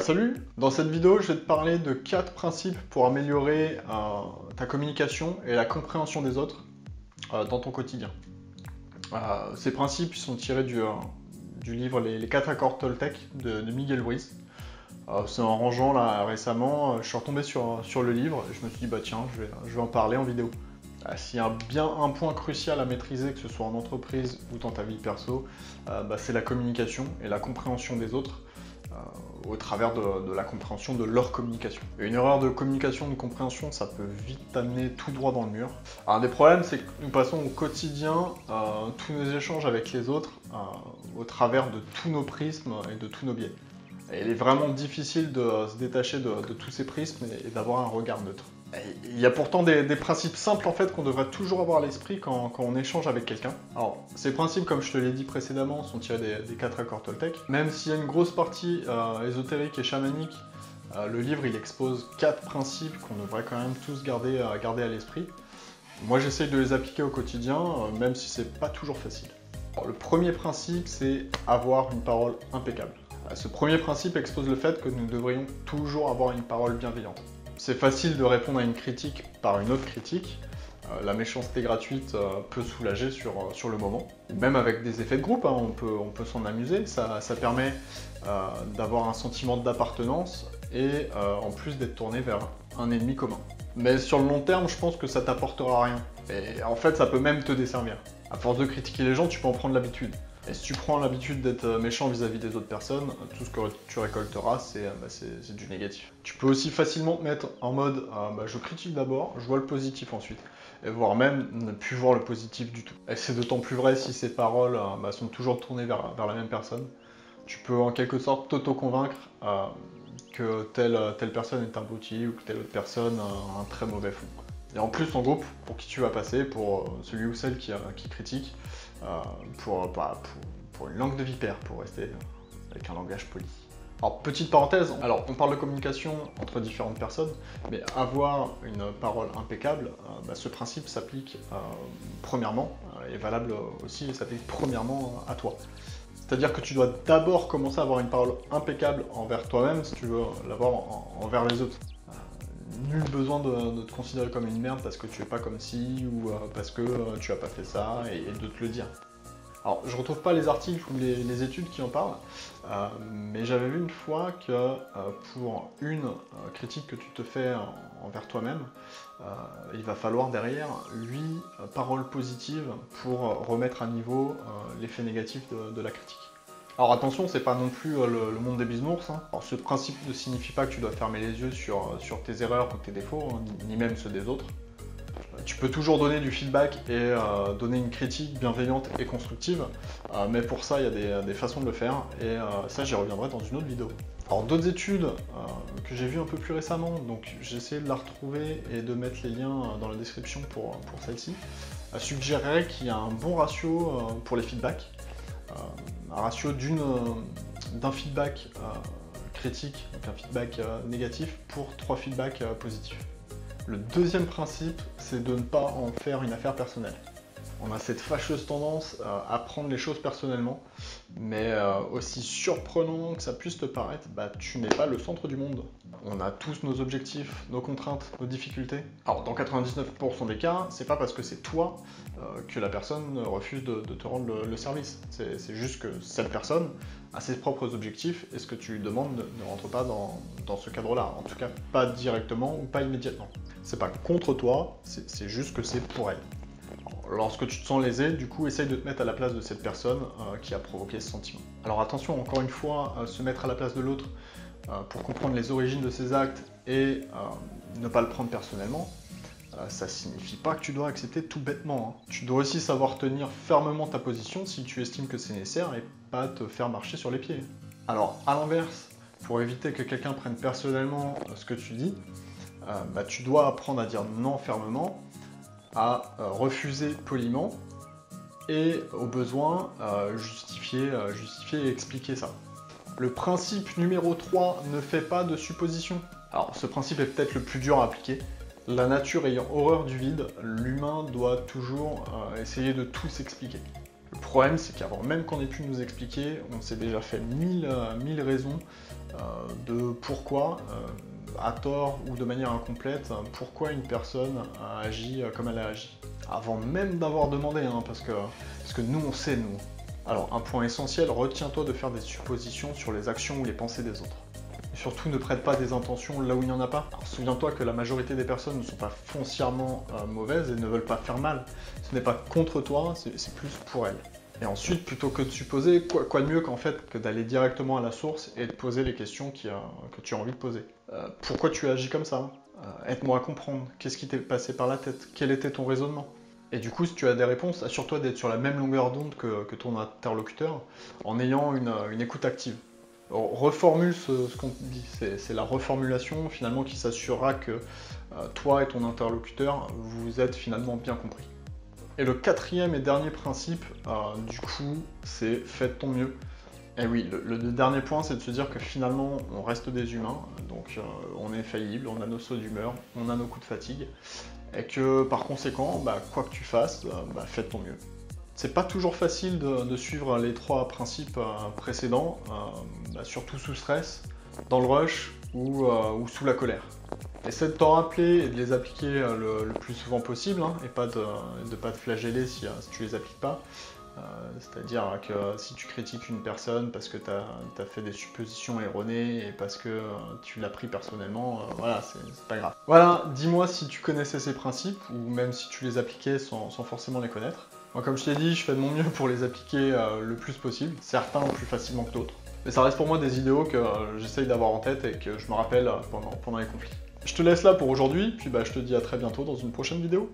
Salut! Dans cette vidéo, je vais te parler de 4 principes pour améliorer ta communication et la compréhension des autres dans ton quotidien. Ces principes ils sont tirés du livre Les 4 accords Toltec de Miguel Ruiz. C'est en rangeant là récemment, je suis retombé sur le livre et je me suis dit tiens, je vais en parler en vidéo. S'il y a bien un point crucial à maîtriser, que ce soit en entreprise ou dans ta vie perso, c'est la communication et la compréhension des autres au travers de la compréhension de leur communication. Et une erreur de communication, de compréhension, ça peut vite t'amener tout droit dans le mur. Un des problèmes, c'est que nous passons au quotidien tous nos échanges avec les autres au travers de tous nos prismes et de tous nos biais. Et il est vraiment difficile de se détacher de tous ces prismes et d'avoir un regard neutre. Il y a pourtant des principes simples en fait qu'on devrait toujours avoir à l'esprit quand on échange avec quelqu'un. Alors, ces principes, comme je te l'ai dit précédemment, sont tirés des 4 accords Toltec. Même s'il y a une grosse partie ésotérique et chamanique, le livre il expose 4 principes qu'on devrait quand même tous garder à l'esprit. Moi j'essaye de les appliquer au quotidien, même si c'est pas toujours facile. Alors, le premier principe, c'est avoir une parole impeccable. Ce premier principe expose le fait que nous devrions toujours avoir une parole bienveillante. C'est facile de répondre à une critique par une autre critique. La méchanceté gratuite peut soulager sur le moment. Même avec des effets de groupe, on peut s'en amuser. Ça permet d'avoir un sentiment d'appartenance et en plus d'être tourné vers un ennemi commun. Mais sur le long terme, je pense que ça t'apportera rien. Et en fait, ça peut même te desservir. À force de critiquer les gens, tu peux en prendre l'habitude. Et si tu prends l'habitude d'être méchant vis-à-vis des autres personnes, tout ce que tu récolteras, c'est du négatif. Tu peux aussi facilement te mettre en mode je critique d'abord, je vois le positif ensuite. Et voire même ne plus voir le positif du tout. Et c'est d'autant plus vrai si ces paroles sont toujours tournées vers la même personne. Tu peux en quelque sorte t'auto-convaincre que telle personne est abrutie ou que telle autre personne a un très mauvais fond. Et en plus, en groupe, pour qui tu vas passer, pour celui ou celle qui critique, pour une langue de vipère, pour rester avec un langage poli. Alors, petite parenthèse, on parle de communication entre différentes personnes, mais avoir une parole impeccable, ce principe s'applique premièrement, est valable aussi, et s'applique premièrement à toi. C'est-à-dire que tu dois d'abord commencer à avoir une parole impeccable envers toi-même si tu veux l'avoir envers les autres. Nul besoin de te considérer comme une merde parce que tu es pas comme ci ou parce que tu as pas fait ça et de te le dire. Alors je retrouve pas les articles ou les études qui en parlent, mais j'avais vu une fois que pour une critique que tu te fais envers toi-même, il va falloir derrière 8 paroles positives pour remettre à niveau l'effet négatif de la critique. Alors attention, c'est pas non plus le monde des bisounours. Alors ce principe ne signifie pas que tu dois fermer les yeux sur tes erreurs ou tes défauts, ni même ceux des autres. Tu peux toujours donner du feedback et donner une critique bienveillante et constructive, mais pour ça, il y a des façons de le faire, et ça, j'y reviendrai dans une autre vidéo. Alors d'autres études que j'ai vues un peu plus récemment, donc j'ai essayé de la retrouver et de mettre les liens dans la description pour celle-ci, suggéraient qu'il y a un bon ratio pour les feedbacks. Un ratio d'un feedback critique, donc un feedback négatif, pour 3 feedbacks positifs. Le deuxième principe, c'est de ne pas en faire une affaire personnelle. On a cette fâcheuse tendance à prendre les choses personnellement, mais aussi surprenant que ça puisse te paraître, tu n'es pas le centre du monde. On a tous nos objectifs, nos contraintes, nos difficultés. Alors dans 99% des cas, c'est pas parce que c'est toi que la personne refuse de te rendre le service. C'est juste que cette personne a ses propres objectifs et ce que tu lui demandes ne rentre pas dans ce cadre-là. En tout cas, pas directement ou pas immédiatement. C'est pas contre toi, c'est juste que c'est pour elle. Lorsque tu te sens lésé, du coup, essaye de te mettre à la place de cette personne qui a provoqué ce sentiment. Alors attention, encore une fois, se mettre à la place de l'autre pour comprendre les origines de ses actes et ne pas le prendre personnellement, ça signifie pas que tu dois accepter tout bêtement. Tu dois aussi savoir tenir fermement ta position si tu estimes que c'est nécessaire et pas te faire marcher sur les pieds. Alors, à l'inverse, pour éviter que quelqu'un prenne personnellement ce que tu dis, tu dois apprendre à dire non fermement, à refuser poliment et au besoin justifier et expliquer ça. Le principe numéro 3, ne fais pas de suppositions. Alors ce principe est peut-être le plus dur à appliquer. La nature ayant horreur du vide, l'humain doit toujours essayer de tout s'expliquer. Le problème, c'est qu'avant même qu'on ait pu nous expliquer, on s'est déjà fait mille raisons de pourquoi, à tort ou de manière incomplète, pourquoi une personne a agi comme elle a agi. Avant même d'avoir demandé, hein, parce que nous on sait, nous. Alors un point essentiel, retiens-toi de faire des suppositions sur les actions ou les pensées des autres. Et surtout ne prête pas des intentions là où il n'y en a pas. Alors souviens-toi que la majorité des personnes ne sont pas foncièrement mauvaises et ne veulent pas faire mal. Ce n'est pas contre toi, c'est plus pour elles. Et ensuite, plutôt que de supposer, quoi de mieux qu'en fait que d'aller directement à la source et de poser les questions que tu as envie de poser. Pourquoi tu as agi comme ça? Aide-moi à comprendre. Qu'est-ce qui t'est passé par la tête? Quel était ton raisonnement? Et du coup, si tu as des réponses, assure-toi d'être sur la même longueur d'onde que ton interlocuteur en ayant une écoute active. Alors, reformule ce qu'on te dit. C'est la reformulation finalement qui s'assurera que toi et ton interlocuteur, vous êtes finalement bien compris. Et le quatrième et dernier principe, du coup, c'est fais de ton mieux. Et oui, le dernier point, c'est de se dire que finalement, on reste des humains, donc on est faillible, on a nos sauts d'humeur, on a nos coups de fatigue, et que par conséquent, quoi que tu fasses, fais de ton mieux. C'est pas toujours facile de suivre les 3 principes précédents, surtout sous stress, dans le rush ou sous la colère. Essaie de t'en rappeler et de les appliquer le plus souvent possible, hein, et pas de pas te flageller si tu les appliques pas. C'est-à-dire que si tu critiques une personne parce que tu as fait des suppositions erronées et parce que tu l'as pris personnellement, voilà, c'est pas grave. Voilà, dis-moi si tu connaissais ces principes ou même si tu les appliquais sans forcément les connaître. Moi, comme je t'ai dit, je fais de mon mieux pour les appliquer le plus possible, certains plus facilement que d'autres. Mais ça reste pour moi des idéaux que j'essaye d'avoir en tête et que je me rappelle pendant les conflits. Je te laisse là pour aujourd'hui, puis je te dis à très bientôt dans une prochaine vidéo.